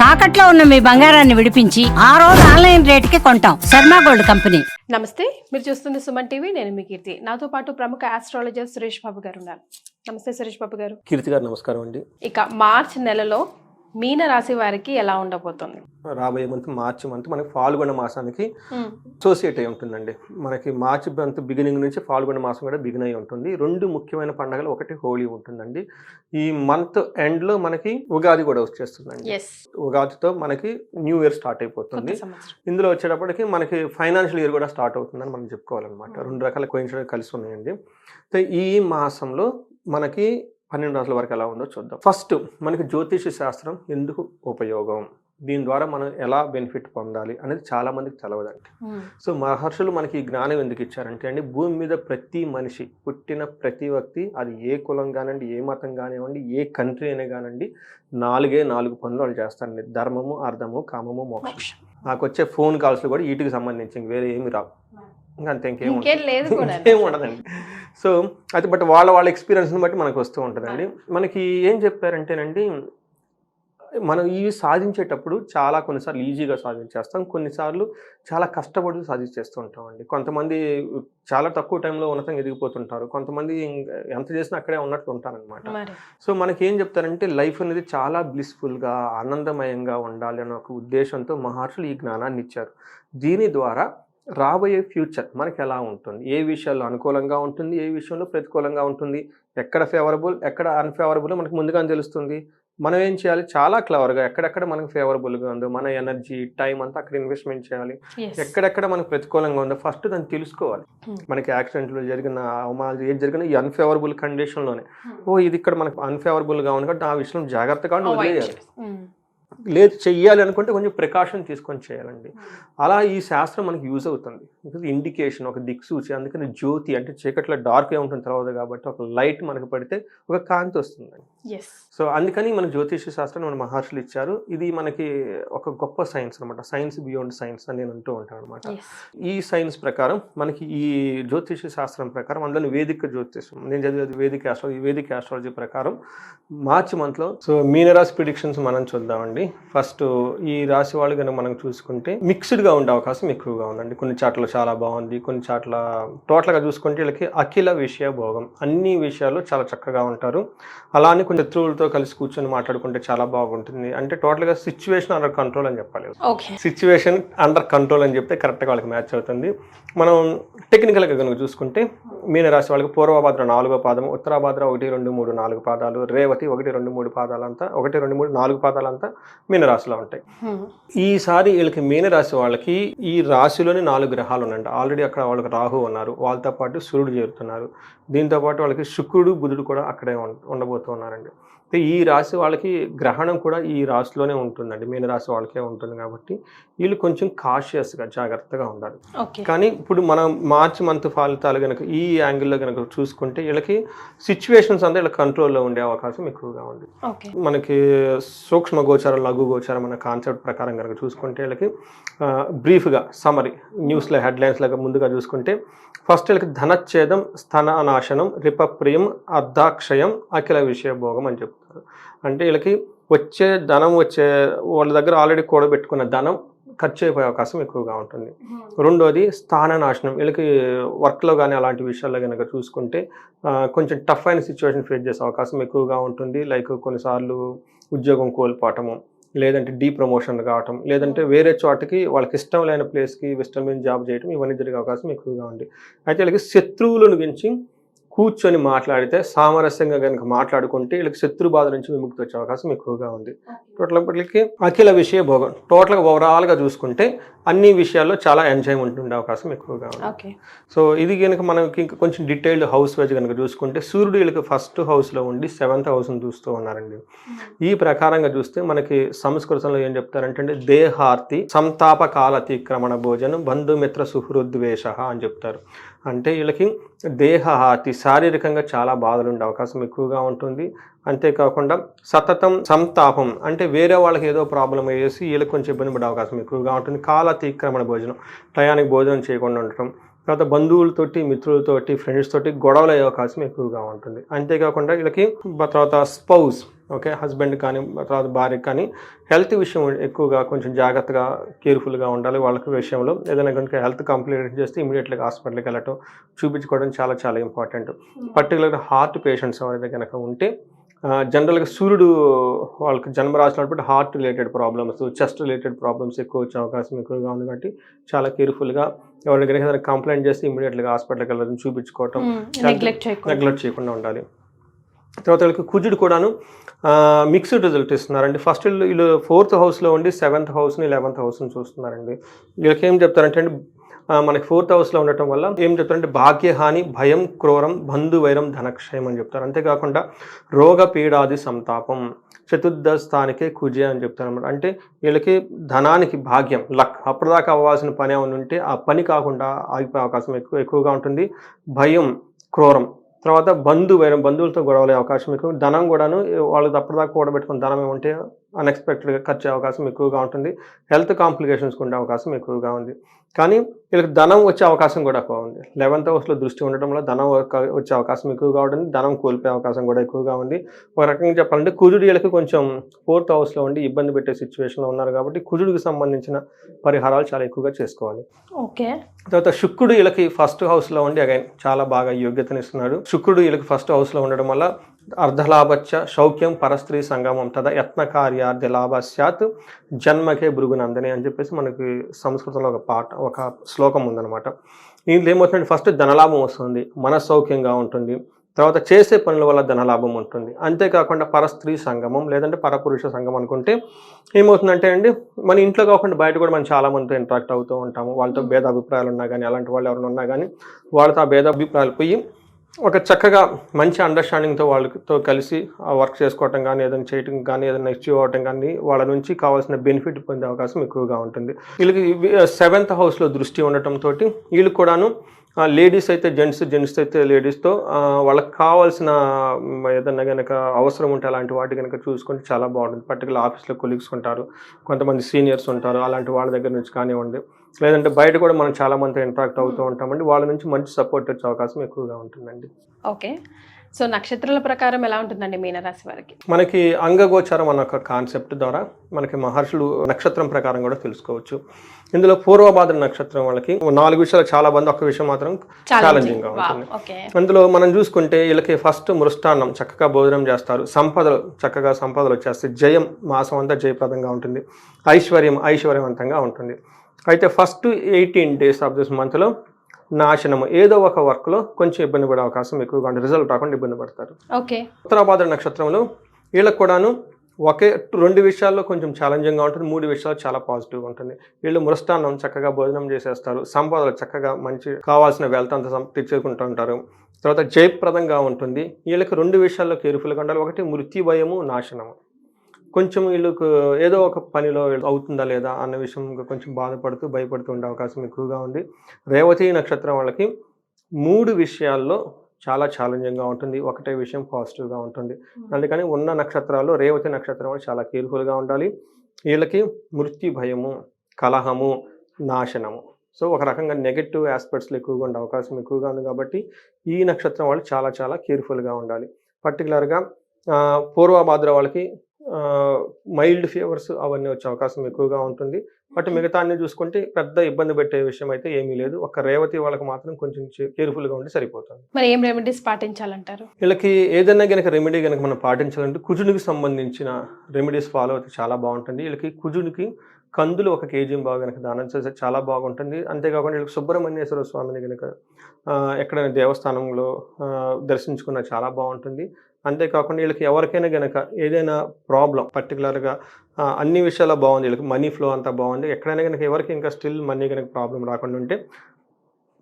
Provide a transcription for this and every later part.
తాకట్లో ఉన్న మీ బంగారాన్ని విడిపించి ఆ రోజు ఆన్లైన్ రేటుకి కొంటాం. Sharma gold company. నమస్తే, మీరు చూస్తుంది సుమన్ టీవీ. నేను మీ కీర్తి. నాతో పాటు ప్రముఖ ఆస్ట్రాలజర్ సురేష్ బాబు గారు ఉన్నారు. నమస్తే సురేష్ బాబు గారు. కీర్తి గారు నమస్కారం అండి. ఇక మార్చ్ నెలలో మీన రాశి వారికి ఎలా ఉండబోతుంది? రాబోయే మార్చి మంత్ మనకి ఫాల్గుణ మాసానికి అసోసియేట్ అయి ఉంటుందండి. మనకి మార్చి మంత్ బిగినింగ్ నుంచి ఫాల్గుణ మాసం కూడా బిగిన్ అయి ఉంటుంది. రెండు ముఖ్యమైన పండుగలు, ఒకటి హోలీ ఉంటుందండి. ఈ మంత్ ఎండ్ లో మనకి ఉగాది కూడా వచ్చేస్తుందండి. ఉగాదితో మనకి న్యూ ఇయర్ స్టార్ట్ అయిపోతుంది. ఇందులో వచ్చేటప్పటికి మనకి ఫైనాన్షియల్ ఇయర్ కూడా స్టార్ట్ అవుతుందని మనం చెప్పుకోవాలన్నమాట. రెండు రకాల కోయిన్సిడెన్స్ కలిసి ఉన్నాయండి. ఈ మాసంలో మనకి 12 రాసుల వరకు ఎలా ఉందో చూద్దాం. ఫస్ట్ మనకి జ్యోతిష శాస్త్రం ఎందుకు ఉపయోగం, దీని ద్వారా మనం ఎలా బెనిఫిట్ పొందాలి అనేది చాలా మందికి తెలవదండి. సో మహర్షులు మనకి ఈ జ్ఞానం ఎందుకు ఇచ్చారంటే అండి, భూమి మీద ప్రతి మనిషి పుట్టిన ప్రతి వ్యక్తి, అది ఏ కులం కానివ్వండి, ఏ మతం కానివ్వండి, ఏ కంట్రీ అయినా కానివ్వండి, 4 పనులు వాళ్ళు చేస్తారండి. ధర్మము, అర్థము, కామము, మోక్షం. నాకు వచ్చే ఫోన్ కాల్స్ కూడా వీటికి సంబంధించి వేరే ఏమి రావు, అంతే, ఇంకేం ఉండదండి. సో అయితే బట్ వాళ్ళ ఎక్స్పీరియన్స్ని బట్టి మనకు వస్తూ ఉంటుందండి. మనకి ఏం చెప్పారంటేనండి, మనం ఇవి సాధించేటప్పుడు కొన్నిసార్లు ఈజీగా సాధించేస్తాం, కొన్నిసార్లు చాలా కష్టపడి సాధించేస్తూ ఉంటామండి. కొంతమంది చాలా తక్కువ టైంలో ఉన్నతంగా ఎదిగిపోతుంటారు, కొంతమంది ఎంత చేసినా అక్కడే ఉన్నట్టు ఉంటారనమాట. సో మనకి ఏం చెప్తారంటే, లైఫ్ అనేది చాలా బ్లిస్ఫుల్గా ఆనందమయంగా ఉండాలి అనే ఒక ఉద్దేశంతో మహర్షులు ఈ జ్ఞానాన్ని ఇచ్చారు. దీని ద్వారా రాబోయే ఫ్యూచర్ మనకి ఎలా ఉంటుంది, ఏ విషయాల్లో అనుకూలంగా ఉంటుంది, ఏ విషయంలో ప్రతికూలంగా ఉంటుంది, ఎక్కడ ఫేవరబుల్ ఎక్కడ అన్ఫేవరబుల్ మనకు ముందుగానే తెలుస్తుంది. మనం ఏం చేయాలి, చాలా క్లవర్గా ఎక్కడెక్కడ మనకు ఫేవరబుల్గా ఉందో మన ఎనర్జీ టైం అంతా అక్కడ ఇన్వెస్ట్మెంట్ చేయాలి. ఎక్కడెక్కడ మనకు ప్రతికూలంగా ఉందో ఫస్ట్ దాన్ని తెలుసుకోవాలి. మనకి యాక్సిడెంట్లో జరిగిన అవమానాలు ఏది జరిగినా ఈ అన్ఫేవరబుల్ కండిషన్లోనే, ఇది ఇక్కడ మనకు అన్ఫేవరబుల్గా ఉంది కాబట్టి ఆ విషయం జాగ్రత్తగా వదిలేయాలి. లేదు చెయ్యాలి అనుకుంటే కొంచెం ప్రికాషన్ తీసుకొని చేయాలండి. అలా ఈ శాస్త్రం మనకి యూజ్ అవుతుంది. ఇండికేషన్, ఒక దిక్సూచి. అందుకని జ్యోతి అంటే చీకట్లో డార్క్ ఉంటుంది తర్వాత, కాబట్టి ఒక లైట్ మనకు పడితే ఒక కాంతి వస్తుందండి. సో అందుకని మన జ్యోతిష శాస్త్రం మన మహర్షులు ఇచ్చారు. ఇది మనకి ఒక గొప్ప సైన్స్ అనమాట. సైన్స్ బియాండ్ సైన్స్ అని నేను అంటూ ఉంటాను అనమాట. ఈ సైన్స్ ప్రకారం మనకి ఈ జ్యోతిష శాస్త్రం ప్రకారం, అందులో వేదిక జ్యోతిషం నేను చదివేది వేదిక ఆస్ట్రాలజీ ప్రకారం మార్చి మంత్లో సో మీనరాశి ప్రిడిక్షన్స్ మనం చూద్దామండి. ఫస్ట్ ఈ రాశి వాళ్ళు కనుక మనం చూసుకుంటే మిక్స్డ్గా ఉండే అవకాశం ఎక్కువగా ఉందండి. కొన్ని చాట్ల చాలా బాగుంది, కొన్ని చాట్ల టోటల్గా చూసుకుంటే వీళ్ళకి అఖిల విషయ భోగం, అన్ని విషయాలు చాలా చక్కగా ఉంటారు. అలానే కొన్ని శత్రువులతో కలిసి కూర్చొని మాట్లాడుకుంటే చాలా బాగుంటుంది. అంటే టోటల్గా సిచ్యువేషన్ అండర్ కంట్రోల్ అని చెప్పాలి. సిచ్యువేషన్ అండర్ కంట్రోల్ అని చెప్తే కరెక్ట్గా వాళ్ళకి మ్యాచ్ అవుతుంది. మనం టెక్నికల్గా కనుక చూసుకుంటే మీనరాశి వాళ్ళకి పూర్వభాద్ర 4వ పాదం, ఉత్తరాభాద్ర 1, 2, 3, 4 పాదాలు, రేవతి 1, 2, 3 పాదాలంతా 1, 2, 3, 4 పాదాలంతా మీనరాశిలో ఉంటాయి. ఈసారి వీళ్ళకి మీనరాశి వాళ్ళకి ఈ రాశిలోనే 4 గ్రహాలు ఉన్నాయండి. ఆల్రెడీ అక్కడ వాళ్ళకి రాహు ఉన్నారు, వాళ్ళతో పాటు సూర్యుడు చేరుతున్నారు. దీంతో పాటు వాళ్ళకి శుక్రుడు, బుధుడు కూడా అక్కడే ఉండబోతున్నారండి. ఈ రాశి వాళ్ళకి గ్రహణం కూడా ఈ రాశిలోనే ఉంటుందండి, మీనరాశి వాళ్ళకే ఉంటుంది. కాబట్టి వీళ్ళు కొంచెం కాషియస్గా జాగ్రత్తగా ఉండాలి. కానీ ఇప్పుడు మనం మార్చి మంత్ ఫలితాలు కనుక ఈ యాంగిల్లో కనుక చూసుకుంటే వీళ్ళకి సిచ్యువేషన్స్ అంతా వీళ్ళకి కంట్రోల్లో ఉండే అవకాశం ఎక్కువగా ఉంది. మనకి సూక్ష్మ గోచారం, లఘు గోచారం అనే కాన్సెప్ట్ ప్రకారం కనుక చూసుకుంటే వీళ్ళకి బ్రీఫ్గా సమరీ న్యూస్లో హెడ్లైన్స్ లాగా ముందుగా చూసుకుంటే, ఫస్ట్ వీళ్ళకి ధనచ్ఛేదం, స్థనానాశనం, రిపప్రియం, అర్ధాక్షయం, అఖిల విషయ భోగం అని చెప్తారు. అంటే వీళ్ళకి వచ్చే వాళ్ళ దగ్గర ఆల్రెడీ కూడబెట్టుకున్న ధనం ఖర్చు అయిపోయే అవకాశం ఎక్కువగా ఉంటుంది. రెండోది స్థాననాశనం. వీళ్ళకి వర్క్లో కానీ అలాంటి విషయాల్లో కనుక చూసుకుంటే కొంచెం టఫ్ అయిన సిచ్యువేషన్ ఫేస్ చేసే అవకాశం ఎక్కువగా ఉంటుంది. లైక్ కొన్నిసార్లు ఉద్యోగం కోల్పోవటము, లేదంటే ప్రమోషన్ కావటం, లేదంటే వేరే చోటకి వాళ్ళకి ఇష్టం లేని ప్లేస్కి ఇష్టమైన జాబ్ చేయటం, ఇవన్నీ జరిగే అవకాశం ఎక్కువగా ఉంది. అయితే వీళ్ళకి శత్రువుల గురించి కూర్చొని మాట్లాడితే, సామరస్యంగా కనుక మాట్లాడుకుంటే వీళ్ళకి శత్రు బాధ నుంచి విముక్తి వచ్చే అవకాశం ఎక్కువగా ఉంది. టోటల్కి అఖిల విషయ భోగం, టోటల్గా ఓవరాల్గా చూసుకుంటే అన్ని విషయాల్లో చాలా ఎంజాయ్మెంట్ ఉండే అవకాశం ఎక్కువగా ఉంది. సో ఇది కనుక మనకి ఇంకా కొంచెం డీటెయిల్డ్ హౌస్ వైజ్ కనుక చూసుకుంటే, సూర్యుడు వీళ్ళకి ఫస్ట్ హౌస్లో ఉండి 7th హౌస్ని చూస్తూ ఉన్నారండి. ఈ ప్రకారంగా చూస్తే మనకి సంస్కృతంలో ఏం చెప్తారంటే, దేహార్తి సంతాప కాలతిక్రమణ భోజనం బంధుమిత్ర సుహృద్వేష అని చెప్తారు. అంటే వీళ్ళకి దేహార్తి, శారీరకంగా చాలా బాధలు ఉండే అవకాశం ఎక్కువగా ఉంటుంది. అంతేకాకుండా సతతం సంతాపం, అంటే వేరే వాళ్ళకి ఏదో ప్రాబ్లం అయ్యేసి వీళ్ళకి కొంచెం ఇబ్బంది పడే అవకాశం ఎక్కువగా ఉంటుంది. కాలతిక్రమణ భోజనం, టయానికి భోజనం చేయకుండా ఉండటం, తర్వాత బంధువులతోటి, మిత్రులతోటి, ఫ్రెండ్స్ తోటి గొడవలు అయ్యే అవకాశం ఎక్కువగా ఉంటుంది. అంతేకాకుండా వీళ్ళకి తర్వాత స్పౌస్ ఓకే, హస్బెండ్ కానీ తర్వాత భార్యకి కానీ హెల్త్ విషయం ఎక్కువగా కొంచెం జాగ్రత్తగా కేర్ఫుల్గా ఉండాలి. వాళ్ళకి విషయంలో ఏదైనా కనుక హెల్త్ కంప్లైంట్ చేస్తే ఇమీడియట్గా హాస్పిటల్కి వెళ్ళటం, చూపించుకోవడం చాలా చాలా ఇంపార్టెంట్. పర్టికులర్గా హార్ట్ పేషెంట్స్ ఎవరైతే కనుక ఉంటే జనరల్గా సూర్యుడు వాళ్ళకి జన్మ రాసినప్పుడు heart related problems, chest related problems ఎక్కువ వచ్చే అవకాశం ఎక్కువగా ఉంది. కాబట్టి చాలా కేర్ఫుల్గా ఎవరి దగ్గర ఏదైనా కంప్లైంట్ చేస్తే ఇమీడియట్గా హాస్పిటల్కి వెళ్ళడం, చూపించుకోవటం, నెగ్లెక్ట్ చేయకుండా ఉండాలి. తర్వాత వీళ్ళకి కుజుడు కూడాను మిక్స్డ్ రిజల్ట్ ఇస్తున్నారండి. ఫస్ట్ వీళ్ళు 4th హౌస్లో ఉండి 7th హౌస్ని 11th హౌస్ని చూస్తున్నారండి. వీళ్ళకి ఏం చెప్తారంటే అండి, మనకి 4th హౌస్లో ఉండటం వల్ల ఏం చెప్తారంటే భాగ్యహాని, భయం, క్రూరం, బంధువైరం, ధనక్షయం అని చెప్తారు. అంతేకాకుండా రోగ పీడాది సంతాపం, చతుర్థ స్థానికే కుజే అని చెప్తారు అనమాట. అంటే వీళ్ళకి ధనానికి భాగ్యం, లక్, అప్పటిదాకా అవ్వాల్సిన పని ఏమైనా ఉంటే ఆ పని కాకుండా ఆగిపోయే అవకాశం ఎక్కువగా ఉంటుంది. భయం, క్రూరం, తర్వాత బంధువైరం, బంధువులతో గొడవలే అవకాశం ఎక్కువ. ధనం కూడాను వాళ్ళు అప్పటిదాకా కూడబెట్టుకున్న ధనం ఏమంటే అన్ఎక్స్పెక్టెడ్గా ఖర్చు అయ్యే అవకాశం ఎక్కువగా ఉంటుంది. హెల్త్ కాంప్లికేషన్స్ ఉండే అవకాశం ఎక్కువగా ఉంది. కానీ వీళ్ళకి ధనం వచ్చే అవకాశం కూడా ఎక్కువ ఉంది. 11th హౌస్లో దృష్టి ఉండటం వల్ల ధనం వచ్చే అవకాశం ఎక్కువగా ఉంటుంది. ధనం కోల్పోయే అవకాశం కూడా ఎక్కువగా ఉంది. ఒక రకంగా చెప్పాలంటే కుజుడు వీళ్ళకి కొంచెం 4th హౌస్లో ఉండి ఇబ్బంది పెట్టే సిచ్యువేషన్లో ఉన్నారు. కాబట్టి కుజుడికి సంబంధించిన పరిహారాలు చాలా ఎక్కువగా చేసుకోవాలి. ఓకే. తర్వాత శుక్రుడు వీళ్ళకి 1st హౌస్లో ఉండి అగైన్ చాలా బాగా యోగ్యతనిస్తున్నాడు. శుక్రుడు వీళ్ళకి 1st హౌస్లో ఉండడం వల్ల అర్ధలాభచ్చ శౌక్యం పరస్త్రీ సంగమం తద యత్న కార్యార్థ లాభస్యాత్ జన్మకే భృగునందని అని చెప్పేసి మనకి సంస్కృతంలో ఒక శ్లోకం ఉందన్నమాట. దీంట్లో ఏమవుతుందంటే ఫస్ట్ ధనలాభం వస్తుంది, మనస్సౌఖ్యంగా ఉంటుంది, తర్వాత చేసే పనుల వల్ల ధనలాభం ఉంటుంది. అంతేకాకుండా పరస్త్రీ సంగమం లేదంటే పరపురుష సంగమం అనుకుంటే ఏమవుతుందంటే అండి, మన ఇంట్లో కాకుండా బయట కూడా మనం చాలా మందితో ఇంటరాక్ట్ అవుతూ ఉంటాము. వాళ్ళతో భేదాభిప్రాయాలు ఉన్నా కానీ అలాంటి వాళ్ళు ఎవరైనా ఉన్నా కానీ వాళ్ళతో ఆ భేదాభిప్రాయాలు పోయి ఒక చక్కగా మంచి అండర్స్టాండింగ్తో వాళ్ళతో కలిసి వర్క్ చేసుకోవటం కానీ, ఏదైనా చేయటం కానీ, ఏదైనా అచీవ్ అవ్వటం కానీ, వాళ్ళ నుంచి కావాల్సిన బెనిఫిట్ పొందే అవకాశం ఎక్కువగా ఉంటుంది. వీళ్ళకి 7th హౌస్లో దృష్టి ఉండటంతో వీళ్ళు కూడాను లేడీస్ అయితే జెంట్స్ అయితే లేడీస్తో వాళ్ళకి కావాల్సిన ఏదన్నా కనుక అవసరం ఉంటే అలాంటి వాటి కనుక చూసుకుంటే చాలా బాగుంటుంది. పర్టికులర్ ఆఫీస్లో కొలీగ్స్ ఉంటారు, కొంతమంది సీనియర్స్ ఉంటారు, అలాంటి వాళ్ళ దగ్గర నుంచి కానివ్వండి, లేదంటే బయట కూడా మనం చాలా మందితో ఇంటరాక్ట్ అవుతూ ఉంటామండి. వాళ్ళ నుంచి మంచి సపోర్ట్ వచ్చే అవకాశం ఎక్కువగా ఉంటుందండి. ఓకే. సో నక్షత్రాల ప్రకారం ఎలా ఉంటుందండి మీనరాశి వారికి? మనకి అంగగోచారం అన్న ఒక కాన్సెప్ట్ ద్వారా మనకి మహర్షులు నక్షత్రం ప్రకారం కూడా తెలుసుకోవచ్చు. ఇందులో పూర్వభాద్ర నక్షత్రం వాళ్ళకి 4 విషయాలు చాలా మంది, ఒక్క విషయం మాత్రం ఛాలెంజింగ్ గా ఉంటుంది. అందులో మనం చూసుకుంటే వీళ్ళకి ఫస్ట్ మృష్టాన్నం చక్కగా భోజనం చేస్తారు, చక్కగా సంపదలు వచ్చేస్తాయి, జయం మాసం అంతా జయప్రదంగా ఉంటుంది, ఐశ్వర్యవంతంగా ఉంటుంది. అయితే ఫస్ట్ 18 days ఆఫ్ దిస్ మంత్లో నాశనము, ఏదో ఒక వర్క్లో కొంచెం ఇబ్బంది పడే అవకాశం ఎక్కువగా ఉంటుంది, రిజల్ట్ రాకుండా ఇబ్బంది పడతారు. ఓకే. ఉత్తరాభాద్ర నక్షత్రంలో వీళ్ళకి కూడాను 2 విషయాల్లో కొంచెం ఛాలెంజింగ్గా ఉంటుంది, 3 విషయాలు చాలా పాజిటివ్గా ఉంటుంది. వీళ్ళు మృష్టాన్నం చక్కగా భోజనం చేసేస్తారు, సంపదలు చక్కగా మంచి కావాల్సిన వెల్త్ అంతా తెచ్చుకుంటూ ఉంటారు, తర్వాత జయప్రదంగా ఉంటుంది. వీళ్ళకి 2 విషయాల్లో కేర్ఫుల్గా ఉండాలి. ఒకటి మృత్యు భయము, నాశనము. కొంచెం వీళ్ళకు ఏదో ఒక పనిలో అవుతుందా లేదా అన్న విషయం కొంచెం భయపడుతూ ఉండే అవకాశం ఎక్కువగా ఉంది. రేవతి నక్షత్రం వాళ్ళకి 3 విషయాల్లో చాలా ఛాలెంజింగ్గా ఉంటుంది, ఒకటే విషయం పాజిటివ్గా ఉంటుంది. అందుకని ఉన్న నక్షత్రాల్లో రేవతి నక్షత్రం వాళ్ళు చాలా కేర్ఫుల్గా ఉండాలి. వీళ్ళకి మృత్యు భయము, కలహము, నాశనము, సో ఒక రకంగా నెగటివ్ ఆస్పెక్ట్స్లో ఎక్కువగా ఉండే అవకాశం ఎక్కువగా ఉంది. కాబట్టి ఈ నక్షత్రం వాళ్ళు చాలా చాలా కేర్ఫుల్గా ఉండాలి. పర్టికులర్గా పూర్వభాద్ర వాళ్ళకి మైల్డ్ ఫీవర్స్ అవన్నీ వచ్చే అవకాశం ఎక్కువగా ఉంటుంది. బట్ మిగతా అన్ని చూసుకుంటే పెద్ద ఇబ్బంది పెట్టే విషయం అయితే ఏమీ లేదు. ఒక రేవతి వాళ్ళకి మాత్రం కొంచెం కేర్ఫుల్గా ఉండి సరిపోతుంది. మరి ఏం రెమెడీస్ పాటించాలంటారు? వీళ్ళకి ఏదైనా కనుక రెమెడీ కనుక మనం పాటించాలంటే కుజునికి సంబంధించిన రెమెడీస్ ఫాలో అయితే చాలా బాగుంటుంది. వీళ్ళకి కుజునికి కందులు 1 kg కనుక దానం చేస్తే చాలా బాగుంటుంది. అంతేకాకుండా వీళ్ళకి సుబ్రహ్మణ్యేశ్వర స్వామిని కనుక ఎక్కడైనా దేవస్థానంలో దర్శించుకున్న చాలా బాగుంటుంది. అంతేకాకుండా వీళ్ళకి ఎవరికైనా కనుక ఏదైనా ప్రాబ్లం పర్టికులర్గా అన్ని విషయాల్లో బాగుంది, వీళ్ళకి మనీ ఫ్లో అంతా బాగుంది, ఎక్కడైనా కనుక ఎవరికి ఇంకా స్టిల్ మనీ కనుక ప్రాబ్లం రాకుండా ఉంటే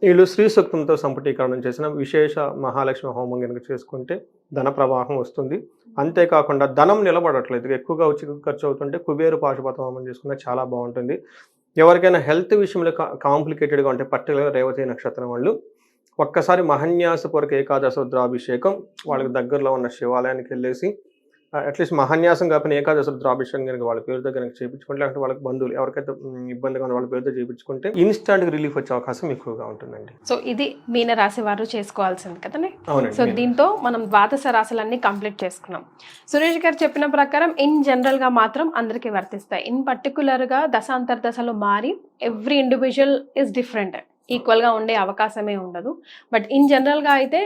వీళ్ళు శ్రీ సూక్తంతో సంపుటీకరణం చేసిన విశేష మహాలక్ష్మి హోమం కనుక చేసుకుంటే ధన ప్రవాహం వస్తుంది. అంతేకాకుండా ధనం నిలబడట్లేదు, ఎక్కువగా ఖర్చు అవుతుంటే కుబేరు పాశుపత హోమం చేసుకుంటే చాలా బాగుంటుంది. ఎవరికైనా హెల్త్ విషయంలో కాంప్లికేటెడ్గా ఉంటే పర్టికులర్గా రేవతి నక్షత్రం వాళ్ళు ఒక్కసారి మహన్యాసపూర్వక ఏకాదశ రుద్రాభిషేకం వాళ్ళకి దగ్గరలో ఉన్న శివాలయానికి వెళ్ళేసి అట్లీస్ట్ మహాన్యాసం కాకపోయినా ఏకాదశ రుద్రాభిషేకం కనుక వాళ్ళ పేరుతో కనుక చేయించుకుంటే, లేకపోతే వాళ్ళకి బంధువులు ఎవరికైతే ఇబ్బందిగా ఉందో వాళ్ళ పేరుతో చేయించుకుంటే ఇన్స్టాంట్గా రిలీఫ్ వచ్చే అవకాశం ఎక్కువగా ఉంటుందండి. సో ఇది మీన రాశి వారు చేసుకోవాల్సింది కదండి. అవునండి. సో దీంతో మనం ద్వాదశ రాశులన్నీ కంప్లీట్ చేసుకున్నాం. సురేష్ గారు చెప్పిన ప్రకారం ఇన్ జనరల్ గా మాత్రం అందరికీ వర్తిస్తాయి. ఇన్ పర్టికులర్ గా దశాంతర్దశలు మారి every individual is different, equal గా ఉండే అవకాశమే ఉండదు. బట్ ఇన్ జనరల్ గా అయితే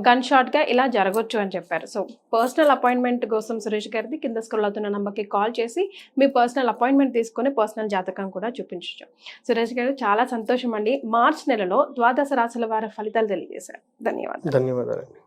గన్ షాట్ గా ఇలా జరగొచ్చు అని చెప్పారు. సో పర్సనల్ అపాయింట్మెంట్ కోసం సురేష్ గారిది కింద స్క్రోల్ అవుతున్న నంబర్కి కాల్ చేసి మీ పర్సనల్ అపాయింట్మెంట్ తీసుకొని పర్సనల్ జాతకం కూడా చూపించచ్చు. సురేష్ గారు చాలా సంతోషం అండి. మార్చ్ నెలలో ద్వాదశ రాశుల వారి ఫలితాలు తెలియజేశారు. ధన్యవాదాలు. ధన్యవాదాలండి.